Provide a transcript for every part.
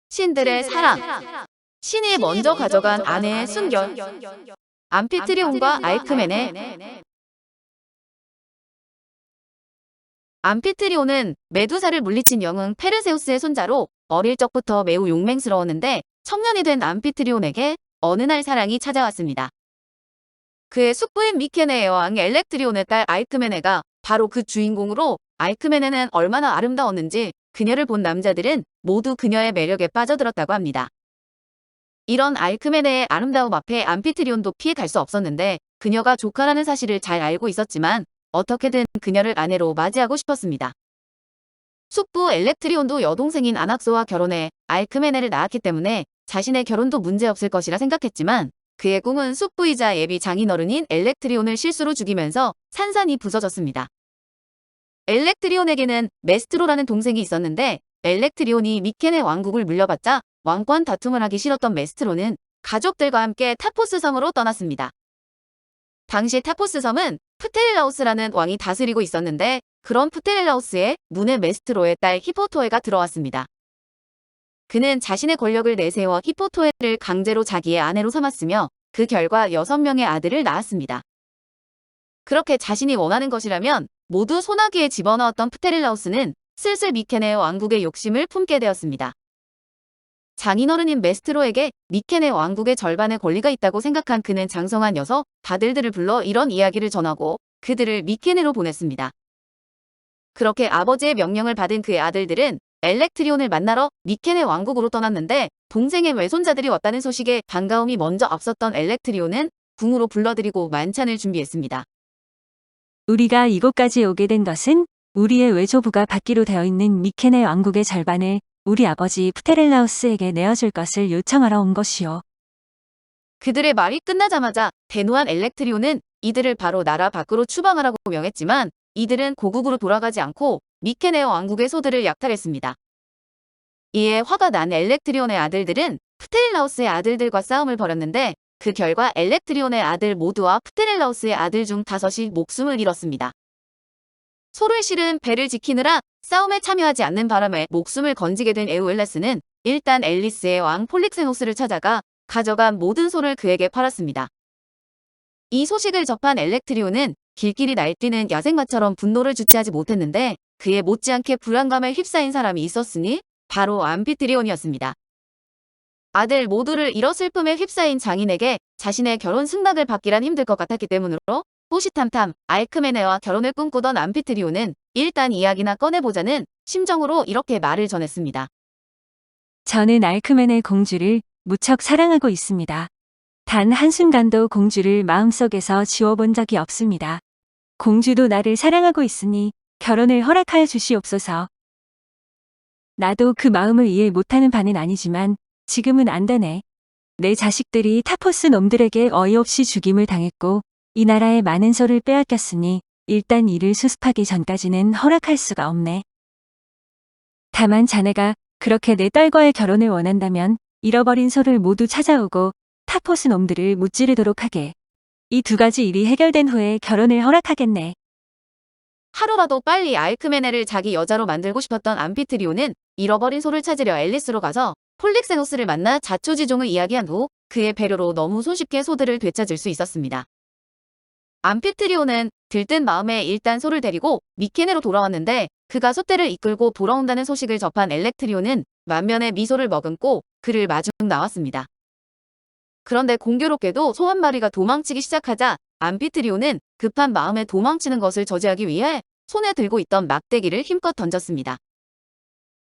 신들의 사랑. 신이 먼저 가져간 아내의 순결. 암피트리온과 알크메네. 암피트리온은 메두사를 물리친 영웅 페르세우스의 손자로 어릴 적부터 매우 용맹스러웠는데 청년이 된 암피트리온에게 어느 날 사랑이 찾아왔습니다. 그의 숙부인 미케네의 여왕 엘렉트리온의 딸 알크메네가 바로 그 주인공으로, 알크메네는 얼마나 아름다웠는지 그녀를 본 남자들은 모두 그녀의 매력에 빠져들었다고 합니다. 이런 알크메네의 아름다움 앞에 암피트리온도 피해갈 수 없었는데, 그녀가 조카라는 사실을 잘 알고 있었지만 어떻게든 그녀를 아내로 맞이하고 싶었습니다. 숙부 엘렉트리온도 여동생인 아낙소와 결혼해 알크메네를 낳았기 때문에 자신의 결혼도 문제없을 것이라 생각했지만, 그의 꿈은 숙부이자 예비 장인어른인 엘렉트리온을 실수로 죽이면서 산산이 부서졌습니다. 엘렉트리온에게는 메스트로라는 동생이 있었는데, 엘렉트리온이 미케네 왕국을 물려받자 왕권 다툼을 하기 싫었던 메스트로는 가족들과 함께 타포스 섬으로 떠났습니다. 당시 타포스 섬은 프테릴라우스라는 왕이 다스리고 있었는데, 그런 프테릴라우스의 문에 메스트로의 딸 히포토에가 들어왔습니다. 그는 자신의 권력을 내세워 히포토에를 강제로 자기의 아내로 삼았으며 그 결과 6명의 아들을 낳았습니다. 그렇게 자신이 원하는 것이라면 모두 소나기에 집어넣었던 프테릴라우스는 슬슬 미케네 왕국의 욕심을 품게 되었습니다. 장인어른인 메스트로에게 미케네 왕국의 절반의 권리가 있다고 생각한 그는 장성한 여섯 아들들을 불러 이런 이야기를 전하고 그들을 미케네로 보냈습니다. 그렇게 아버지의 명령을 받은 그의 아들들은 엘렉트리온을 만나러 미케네 왕국으로 떠났는데, 동생의 외손자들이 왔다는 소식에 반가움이 먼저 앞섰던 엘렉트리온은 궁으로 불러들이고 만찬을 준비했습니다. 우리가 이곳까지 오게 된 것은 우리의 외조부가 받기로 되어 있는 미케네 왕국의 절반을 우리 아버지 프테릴라우스에게 내어줄 것을 요청하러 온 것이요. 그들의 말이 끝나자마자 대노한 엘렉트리온은 이들을 바로 나라 밖으로 추방하라고 명했지만, 이들은 고국으로 돌아가지 않고 미케네 왕국의 소들을 약탈했습니다. 이에 화가 난 엘렉트리온의 아들들은 프테릴라우스의 아들들과 싸움을 벌였는데, 그 결과 엘렉트리온의 아들 모두와 프테릴라우스의 아들 중 5이 목숨을 잃었습니다. 소를 실은 배를 지키느라 싸움에 참여하지 않는 바람에 목숨을 건지게 된 에우엘레스는 일단 앨리스의 왕 폴릭세노스를 찾아가 가져간 모든 소를 그에게 팔았습니다. 이 소식을 접한 엘렉트리온은 길길이 날뛰는 야생마처럼 분노를 주체하지 못했는데, 그에 못지않게 불안감에 휩싸인 사람이 있었으니 바로 암피트리온이었습니다. 아들 모두를 잃어 슬픔에 휩싸인 장인에게 자신의 결혼 승낙을 받기란 힘들 것 같았기 때문으로 호시탐탐 알크메네와 결혼을 꿈꾸던 암피트리온은 일단 이야기나 꺼내보자는 심정으로 이렇게 말을 전했습니다. 저는 알크메네 공주를 무척 사랑하고 있습니다. 단 한순간도 공주를 마음속에서 지워본 적이 없습니다. 공주도 나를 사랑하고 있으니 결혼을 허락하여 주시옵소서. 나도 그 마음을 이해 못하는 바는 아니지만 지금은 안 되네. 내 자식들이 타포스 놈들에게 어이없이 죽임을 당했고 이 나라의 많은 소를 빼앗겼으니 일단 이를 수습하기 전까지는 허락할 수가 없네. 다만 자네가 그렇게 내 딸과의 결혼을 원한다면 잃어버린 소를 모두 찾아오고 타포스 놈들을 무찌르도록 하게. 이 2가지 일이 해결된 후에 결혼을 허락하겠네. 하루라도 빨리 알크메네를 자기 여자로 만들고 싶었던 암피트리온은 잃어버린 소를 찾으려 앨리스로 가서 폴릭세노스를 만나 자초지종을 이야기한 후 그의 배려로 너무 손쉽게 소들을 되찾을 수 있었습니다. 암피트리온은 들뜬 마음에 일단 소를 데리고 미케네로 돌아왔는데, 그가 소떼를 이끌고 돌아온다는 소식을 접한 엘렉트리온은 만면에 미소를 머금고 그를 마중 나왔습니다. 그런데 공교롭게도 소 한 마리가 도망치기 시작하자 암피트리온은 급한 마음에 도망치는 것을 저지하기 위해 손에 들고 있던 막대기를 힘껏 던졌습니다.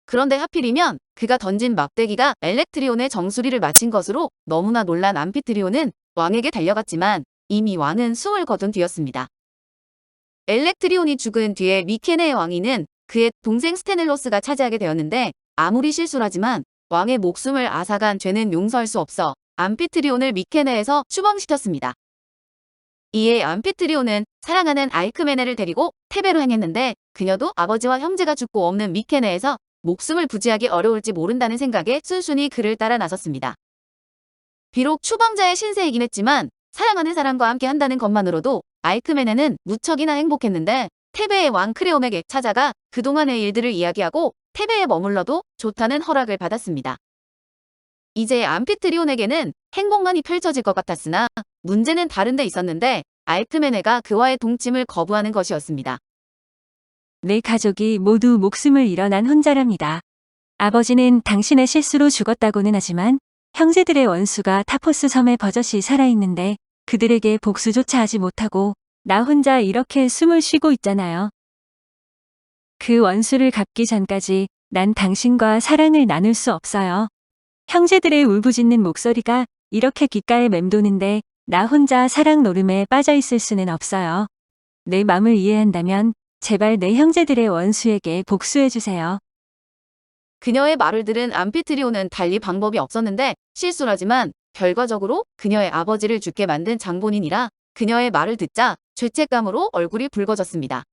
그런데 하필이면 그가 던진 막대기가 엘렉트리온의 정수리를 맞힌 것으로 너무나 놀란 암피트리온은 왕에게 달려갔지만 이미 왕은 숨을 거둔 뒤였습니다. 엘렉트리온이 죽은 뒤에 미케네의 왕위는 그의 동생 스테넬로스가 차지하게 되었는데, 아무리 실수라지만 왕의 목숨을 앗아간 죄는 용서할 수 없어 암피트리온을 미케네에서 추방시켰습니다. 이에 암피트리온은 사랑하는 알크메네를 데리고 테베로 향했는데, 그녀도 아버지와 형제가 죽고 없는 미케네에서 목숨을 부지하기 어려울지 모른다는 생각에 순순히 그를 따라 나섰습니다. 비록 추방자의 신세이긴 했지만 사랑하는 사람과 함께 한다는 것만으로도 알크메네는 무척이나 행복했는데, 테베의 왕 크레옴에게 찾아가 그동안의 일들을 이야기하고 테베에 머물러도 좋다는 허락을 받았습니다. 이제 암피트리온에게는 행복만이 펼쳐질 것 같았으나 문제는 다른 데 있었는데 알크메네가 그와의 동침을 거부하는 것이었습니다. 내 가족이 모두 목숨을 잃어 난 혼자랍니다. 아버지는 당신의 실수로 죽었다고는 하지만 형제들의 원수가 타포스 섬에 버젓이 살아있는데 그들에게 복수조차 하지 못하고 나 혼자 이렇게 숨을 쉬고 있잖아요. 그 원수를 갚기 전까지 난 당신과 사랑을 나눌 수 없어요. 형제들의 울부짖는 목소리가 이렇게 귓가에 맴도는데 나 혼자 사랑 노름에 빠져 있을 수는 없어요. 내 맘을 이해한다면 제발 내 형제들의 원수에게 복수해주세요. 그녀의 말을 들은 암피트리온은 달리 방법이 없었는데 실수라지만 결과적으로 그녀의 아버지를 죽게 만든 장본인이라 그녀의 말을 듣자 죄책감으로 얼굴이 붉어졌습니다.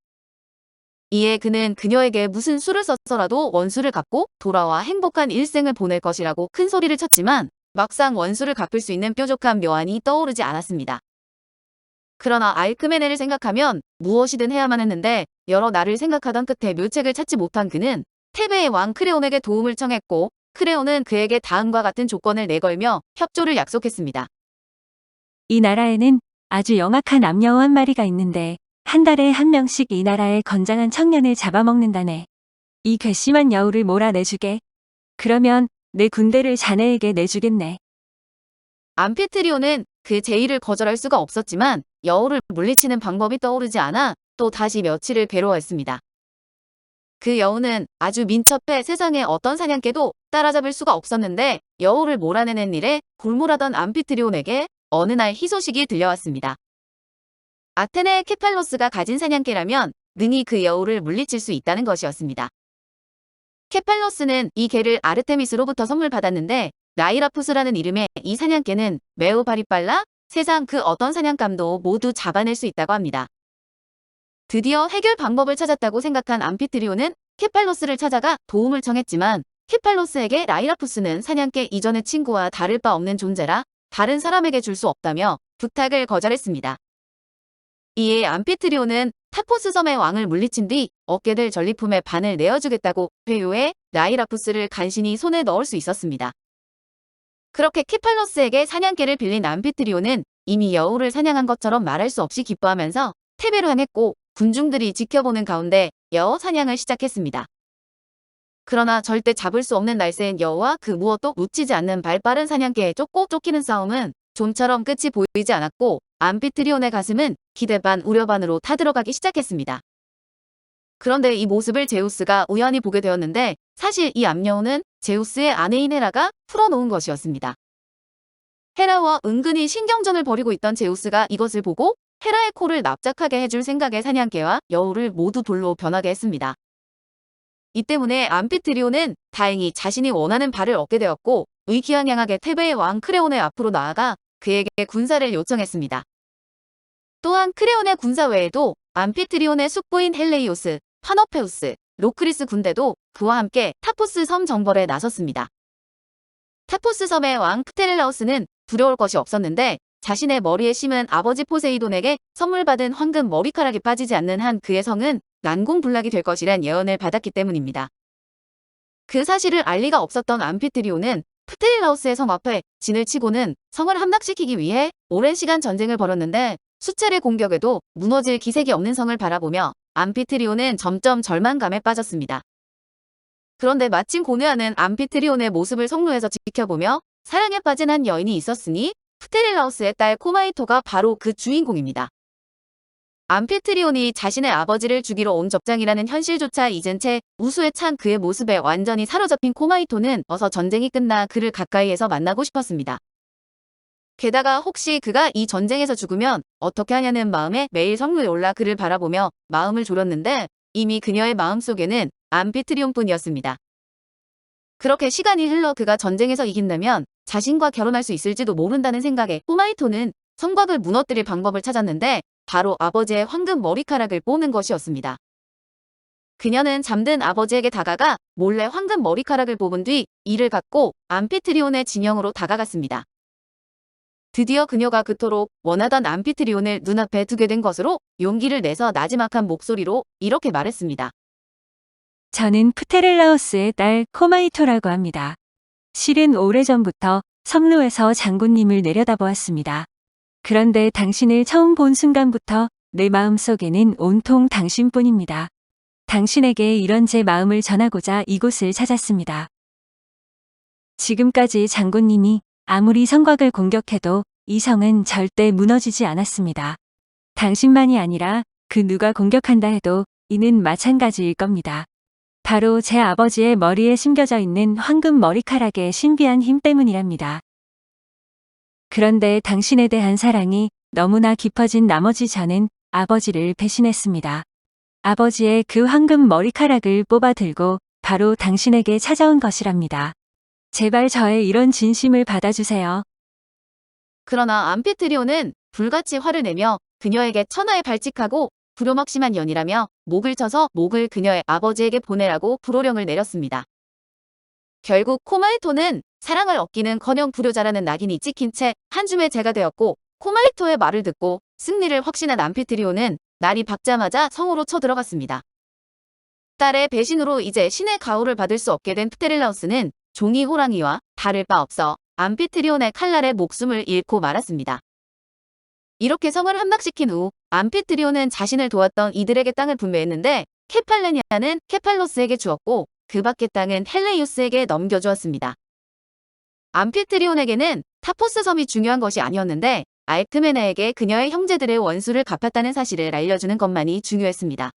이에 그는 그녀에게 무슨 수를 썼더라도 원수를 갚고 돌아와 행복한 일생을 보낼 것이라고 큰 소리를 쳤지만 막상 원수를 갚을 수 있는 뾰족한 묘안이 떠오르지 않았습니다. 그러나 알크메네를 생각하면 무엇이든 해야만 했는데 여러 날을 생각하던 끝에 묘책을 찾지 못한 그는 테베의 왕 크레온에게 도움을 청했고 크레온은 그에게 다음과 같은 조건을 내걸며 협조를 약속했습니다. 이 나라에는 아주 영악한 암여우 한 마리가 있는데 한 달에 한 명씩 이 나라의 건장한 청년을 잡아먹는다네. 이 괘씸한 여우를 몰아내주게. 그러면 내 군대를 자네에게 내주겠네. 암피트리온은 그 제의를 거절할 수가 없었지만 여우를 물리치는 방법이 떠오르지 않아 또 다시 며칠을 괴로워했습니다. 그 여우는 아주 민첩해 세상에 어떤 사냥개도 따라잡을 수가 없었는데 여우를 몰아내는 일에 골몰하던 암피트리온에게 어느 날 희소식이 들려왔습니다. 아테네 케팔로스가 가진 사냥개라면 능히 그 여우를 물리칠 수 있다는 것이었습니다. 케팔로스는 이 개를 아르테미스로부터 선물 받았는데 나이라푸스라는 이름의 이 사냥개는 매우 발이 빨라 세상 그 어떤 사냥감도 모두 잡아낼 수 있다고 합니다. 드디어 해결 방법을 찾았다고 생각한 암피트리온은 케팔로스를 찾아가 도움을 청했지만 케팔로스에게 나이라푸스는 사냥개 이전의 친구와 다를 바 없는 존재라 다른 사람에게 줄 수 없다며 부탁을 거절했습니다. 이에 암피트리온은 타포스 섬의 왕을 물리친 뒤 얻게 될 전리품의 반을 내어주겠다고 회유해 나이라푸스를 간신히 손에 넣을 수 있었습니다. 그렇게 케팔로스에게 사냥개를 빌린 암피트리온은 이미 여우를 사냥한 것처럼 말할 수 없이 기뻐하면서 테베로 향했고 군중들이 지켜보는 가운데 여우 사냥을 시작했습니다. 그러나 절대 잡을 수 없는 날쌘 여우와 그 무엇도 놓치지 않는 발빠른 사냥개의 쫓고 쫓기는 싸움은 좀처럼 끝이 보이지 않았고 암피트리온의 가슴은 기대 반 우려 반으로 타들어가기 시작했습니다. 그런데 이 모습을 제우스가 우연히 보게 되었는데 사실 이 암여우는 제우스의 아내인 헤라가 풀어놓은 것이었습니다. 헤라와 은근히 신경전을 벌이고 있던 제우스가 이것을 보고 헤라의 코를 납작하게 해줄 생각에 사냥개와 여우를 모두 돌로 변하게 했습니다. 이 때문에 암피트리온은 다행히 자신이 원하는 바를 얻게 되었고 의기양양하게 테베의 왕 크레온의 앞으로 나아가 그에게 군사를 요청했습니다. 또한 크레온의 군사 외에도 암피트리온의 숙부인 헬레이오스, 파너페우스, 로크리스 군대도 그와 함께 타포스 섬 정벌에 나섰습니다. 타포스 섬의 왕 프테렐라우스는 두려울 것이 없었는데 자신의 머리에 심은 아버지 포세이돈에게 선물 받은 황금 머리카락이 빠지지 않는 한 그의 성은 난공불락이 될 것이란 예언을 받았기 때문입니다. 그 사실을 알 리가 없었던 암피트리온은 프테렐라우스의 성 앞에 진을 치고는 성을 함락시키기 위해 오랜 시간 전쟁을 벌였는데 수차례 공격에도 무너질 기색이 없는 성을 바라보며 암피트리온은 점점 절망감에 빠졌습니다. 그런데 마침 고뇌하는 암피트리온의 모습을 성루에서 지켜보며 사랑에 빠진 한 여인이 있었으니 프테렐라우스의 딸 코마이토가 바로 그 주인공입니다. 암피트리온이 자신의 아버지를 죽이러 온 적장이라는 현실조차 잊은 채 우수에 찬 그의 모습에 완전히 사로잡힌 코마이토는 어서 전쟁이 끝나 그를 가까이에서 만나고 싶었습니다. 게다가 혹시 그가 이 전쟁에서 죽으면 어떻게 하냐는 마음에 매일 성루에 올라 그를 바라보며 마음을 졸였는데 이미 그녀의 마음속에는 암피트리온뿐이었습니다. 그렇게 시간이 흘러 그가 전쟁에서 이긴다면 자신과 결혼할 수 있을지도 모른다는 생각에 코마이토는 성곽을 무너뜨릴 방법을 찾았는데 바로 아버지의 황금 머리카락을 뽑는 것이었습니다. 그녀는 잠든 아버지에게 다가가 몰래 황금 머리카락을 뽑은 뒤 이를 갖고 암피트리온의 진영으로 다가갔습니다. 드디어 그녀가 그토록 원하던 암피트리온을 눈앞에 두게 된 것으로 용기를 내서 나지막한 목소리로 이렇게 말했습니다. 저는 프테렐라우스의 딸 코마이토라고 합니다. 실은 오래전부터 섬로에서 장군님을 내려다보았습니다. 그런데 당신을 처음 본 순간부터 내 마음속에는 온통 당신뿐입니다. 당신에게 이런 제 마음을 전하고자 이곳을 찾았습니다. 지금까지 장군님이 아무리 성곽을 공격해도 이 성은 절대 무너지지 않았습니다. 당신만이 아니라 그 누가 공격한다 해도 이는 마찬가지일 겁니다. 바로 제 아버지의 머리에 심겨져 있는 황금 머리카락의 신비한 힘 때문이랍니다. 그런데 당신에 대한 사랑이 너무나 깊어진 나머지 저는 아버지를 배신했습니다. 아버지의 그 황금 머리카락을 뽑아 들고 바로 당신에게 찾아온 것이랍니다. 제발 저의 이런 진심을 받아주세요. 그러나 암피트리온은 불같이 화를 내며 그녀에게 천하에 발칙하고 불효막심한 년이라며 목을 쳐서 목을 그녀의 아버지에게 보내라고 불호령을 내렸습니다. 결국 코마이토는 사랑을 얻기는커녕 불효자라는 낙인이 찍힌 채 한 줌의 재가 되었고, 코마이토의 말을 듣고 승리를 확신한 암피트리온은 날이 밝자마자 성으로 쳐들어갔습니다. 딸의 배신으로 이제 신의 가호를 받을 수 없게 된 프테릴라우스는 종이 호랑이와 다를 바 없어 암피트리온의 칼날에 목숨을 잃고 말았습니다. 이렇게 성을 함락시킨 후 암피트리온은 자신을 도왔던 이들에게 땅을 분배했는데 케팔레니아는 케팔로스에게 주었고 그 밖의 땅은 헬레이우스에게 넘겨주었습니다. 암피트리온에게는 타포스 섬이 중요한 것이 아니었는데 알크메네에게 그녀의 형제들의 원수를 갚았다는 사실을 알려주는 것만이 중요했습니다.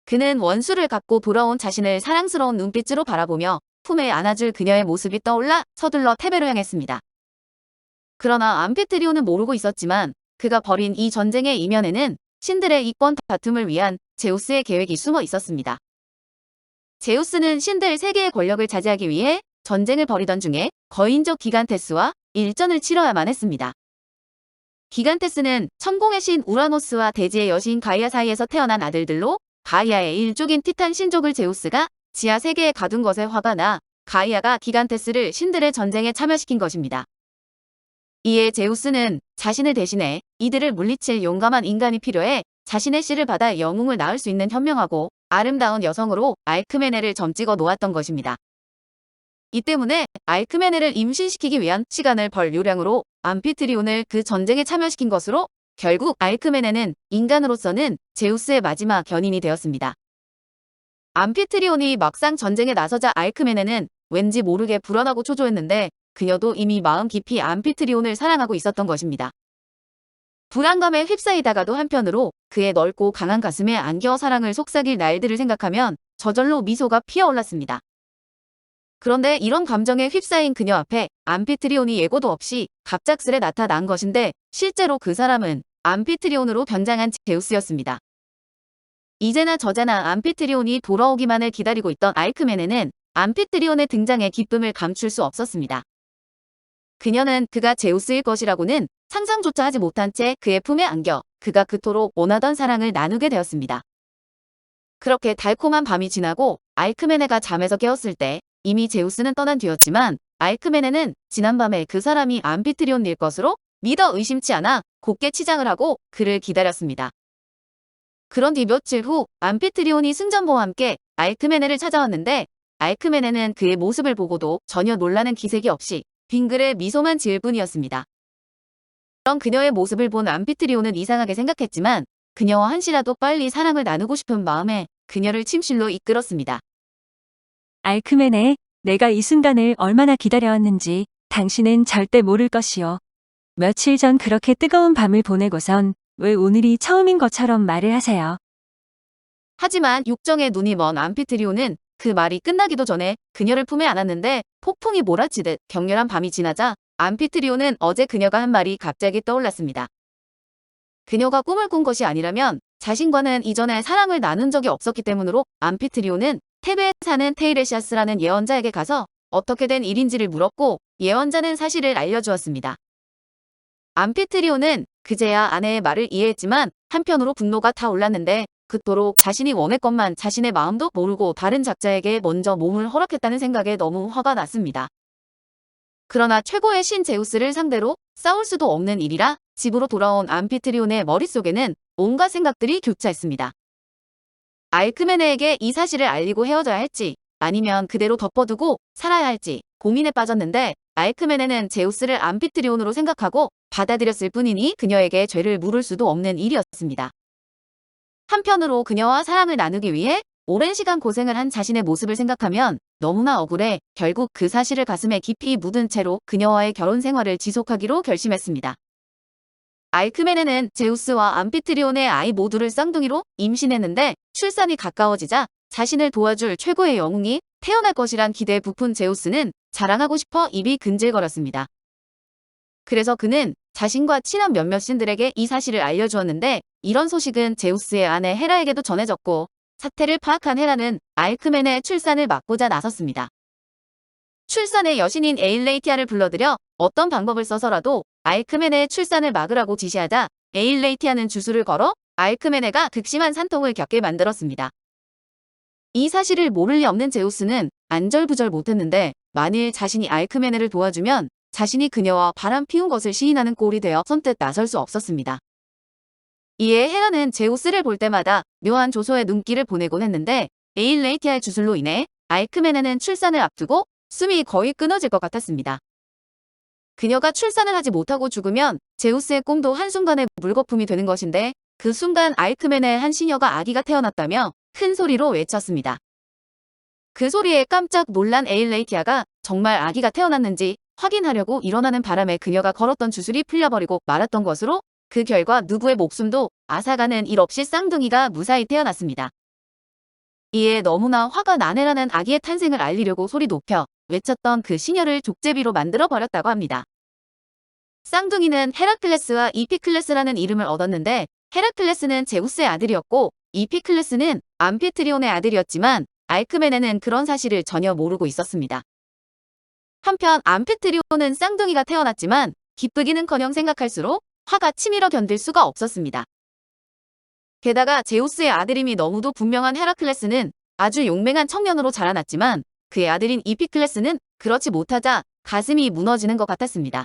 그는 원수를 갚고 돌아온 자신을 사랑스러운 눈빛으로 바라보며 품에 안아줄 그녀의 모습이 떠올라 서둘러 테베로 향했습니다. 그러나 암피트리온은 모르고 있었지만 그가 벌인 이 전쟁의 이면에는 신들의 이권 다툼을 위한 제우스의 계획이 숨어 있었습니다. 제우스는 신들 3개의 권력을 차지하기 위해 전쟁을 벌이던 중에 거인족 기간테스와 일전을 치러야만 했습니다. 기간테스는 천공의 신 우라노스와 대지의 여신 가이아 사이에서 태어난 아들들로 가이아의 일족인 티탄 신족을 제우스가 지하 세계에 가둔 것에 화가 나 가이아가 기간테스를 신들의 전쟁에 참여시킨 것입니다. 이에 제우스는 자신을 대신해 이들을 물리칠 용감한 인간이 필요해 자신의 씨를 받아 영웅을 낳을 수 있는 현명하고 아름다운 여성으로 알크메네를 점찍어 놓았던 것입니다. 이 때문에 알크메네를 임신시키기 위한 시간을 벌 요량으로 암피트리온을 그 전쟁에 참여시킨 것으로 결국 알크메네는 인간으로서는 제우스의 마지막 견인이 되었습니다. 암피트리온이 막상 전쟁에 나서자 알크메네는 왠지 모르게 불안하고 초조했는데 그녀도 이미 마음 깊이 암피트리온을 사랑하고 있었던 것입니다. 불안감에 휩싸이다가도 한편으로 그의 넓고 강한 가슴에 안겨 사랑을 속삭일 날들을 생각하면 저절로 미소가 피어올랐습니다. 그런데 이런 감정에 휩싸인 그녀 앞에 암피트리온이 예고도 없이 갑작스레 나타난 것인데 실제로 그 사람은 암피트리온으로 변장한 제우스였습니다. 이제나 저제나 암피트리온이 돌아오기만을 기다리고 있던 알크메네는 암피트리온의 등장에 기쁨을 감출 수 없었습니다. 그녀는 그가 제우스일 것이라고는 상상조차 하지 못한 채 그의 품에 안겨 그가 그토록 원하던 사랑을 나누게 되었습니다. 그렇게 달콤한 밤이 지나고 알크메네가 잠에서 깨었을 때 이미 제우스는 떠난 뒤였지만 알크메네는 지난밤에 그 사람이 암피트리온일 것으로 믿어 의심치 않아 곧게 치장을 하고 그를 기다렸습니다. 그런 뒤 며칠 후 암피트리온이 승전보와 함께 알크메네를 찾아왔는데 알크메네는 그의 모습을 보고도 전혀 놀라는 기색이 없이 빙그레 미소만 지을 뿐이었습니다. 그런 그녀의 모습을 본 암피트리온은 이상하게 생각했지만 그녀와 한시라도 빨리 사랑을 나누고 싶은 마음에 그녀를 침실로 이끌었습니다. 알크메네, 내가 이 순간을 얼마나 기다려왔는지 당신은 절대 모를 것이요. 며칠 전 그렇게 뜨거운 밤을 보내고선 왜 오늘이 처음인 것처럼 말을 하세요. 하지만 육정의 눈이 먼 암피트리온은 그 말이 끝나기도 전에 그녀를 품에 안았는데 폭풍이 몰아치듯 격렬한 밤이 지나자 암피트리온은 어제 그녀가 한 말이 갑자기 떠올랐습니다. 그녀가 꿈을 꾼 것이 아니라면 자신과는 이전에 사랑을 나눈 적이 없었기 때문으로 암피트리온은 테베에 사는 테이레시아스라는 예언자에게 가서 어떻게 된 일인지를 물었고 예언자는 사실을 알려주었습니다. 암피트리온은 그제야 아내의 말을 이해했지만 한편으로 분노가 타올랐는데 그토록 자신이 원했건만 자신의 마음도 모르고 다른 작자에게 먼저 몸을 허락했다는 생각에 너무 화가 났습니다. 그러나 최고의 신 제우스를 상대로 싸울 수도 없는 일이라 집으로 돌아온 암피트리온의 머릿속에는 온갖 생각들이 교차했습니다. 알크메네에게 이 사실을 알리고 헤어져야 할지 아니면 그대로 덮어두고 살아야 할지 고민에 빠졌는데 알크메네는 제우스를 암피트리온으로 생각하고 받아들였을 뿐이니 그녀에게 죄를 물을 수도 없는 일이었습니다. 한편으로 그녀와 사랑을 나누기 위해 오랜 시간 고생을 한 자신의 모습을 생각하면 너무나 억울해 결국 그 사실을 가슴에 깊이 묻은 채로 그녀와의 결혼 생활을 지속하기로 결심했습니다. 알크메네는 제우스와 암피트리온의 아이 모두를 쌍둥이로 임신했는데 출산이 가까워지자 자신을 도와줄 최고의 영웅이 태어날 것이란 기대에 부푼 제우스는 자랑하고 싶어 입이 근질거렸습니다. 그래서 그는 자신과 친한 몇몇 신들에게 이 사실을 알려주었는데 이런 소식은 제우스의 아내 헤라에게도 전해졌고 사태를 파악한 헤라는 알크메네의 출산을 막고자 나섰습니다. 출산의 여신인 에일레이티아를 불러들여 어떤 방법을 써서라도 알크메네의 출산을 막으라고 지시하자 에일레이티아는 주술을 걸어 알크메네가 극심한 산통을 겪게 만들었습니다. 이 사실을 모를 리 없는 제우스는 안절부절 못했는데 만일 자신이 알크메네를 도와주면 자신이 그녀와 바람 피운 것을 시인하는 꼴이 되어 선뜻 나설 수 없었습니다. 이에 헤라는 제우스를 볼 때마다 묘한 조소의 눈길을 보내곤 했는데 에일레이티아의 주술로 인해 알크메네는 출산을 앞두고 숨이 거의 끊어질 것 같았습니다. 그녀가 출산을 하지 못하고 죽으면 제우스의 꿈도 한순간에 물거품이 되는 것인데 그 순간 알크메네의 한 시녀가 아기가 태어났다며 큰 소리로 외쳤습니다. 그 소리에 깜짝 놀란 에일레이티아가 정말 아기가 태어났는지 확인하려고 일어나는 바람에 그녀가 걸었던 주술이 풀려버리고 말았던 것으로 그 결과 누구의 목숨도 앗아가는 일 없이 쌍둥이가 무사히 태어났습니다. 이에 너무나 화가 난 헤라는 아기의 탄생을 알리려고 소리 높여 외쳤던 그 시녀를 족제비로 만들어 버렸다고 합니다. 쌍둥이는 헤라클레스와 이피클레스라는 이름을 얻었는데 헤라클레스는 제우스의 아들이었고 이피클레스는 암피트리온의 아들이었지만 알크메네는 그런 사실을 전혀 모르고 있었습니다. 한편 암피트리온은 쌍둥이가 태어났지만 기쁘기는커녕 생각할수록 화가 치밀어 견딜 수가 없었습니다. 게다가 제우스의 아들임이 너무도 분명한 헤라클레스는 아주 용맹한 청년으로 자라났지만 그의 아들인 이피클레스는 그렇지 못하자 가슴이 무너지는 것 같았습니다.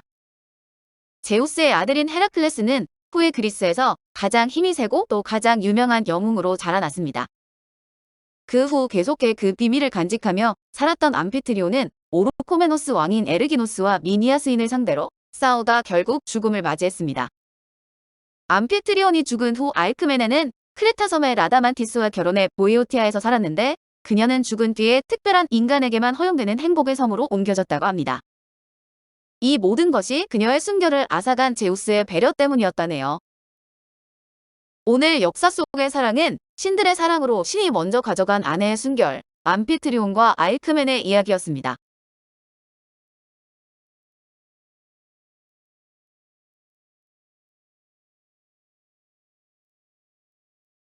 제우스의 아들인 헤라클레스는 후에 그리스에서 가장 힘이 세고 또 가장 유명한 영웅으로 자라났습니다. 그 후 계속해 그 비밀을 간직하며 살았던 암피트리온은 오르코메노스 왕인 에르기노스와 미니아스인을 상대로 싸우다 결국 죽음을 맞이했습니다. 암피트리온이 죽은 후 알크메네는 크레타 섬의 라다만티스와 결혼해 보이오티아에서 살았는데 그녀는 죽은 뒤에 특별한 인간에게만 허용되는 행복의 섬으로 옮겨졌다고 합니다. 이 모든 것이 그녀의 순결을 앗아간 제우스의 배려 때문이었다네요. 오늘 역사 속의 사랑은 신들의 사랑으로 신이 먼저 가져간 아내의 순결, 암피트리온과 알크메네의 이야기였습니다.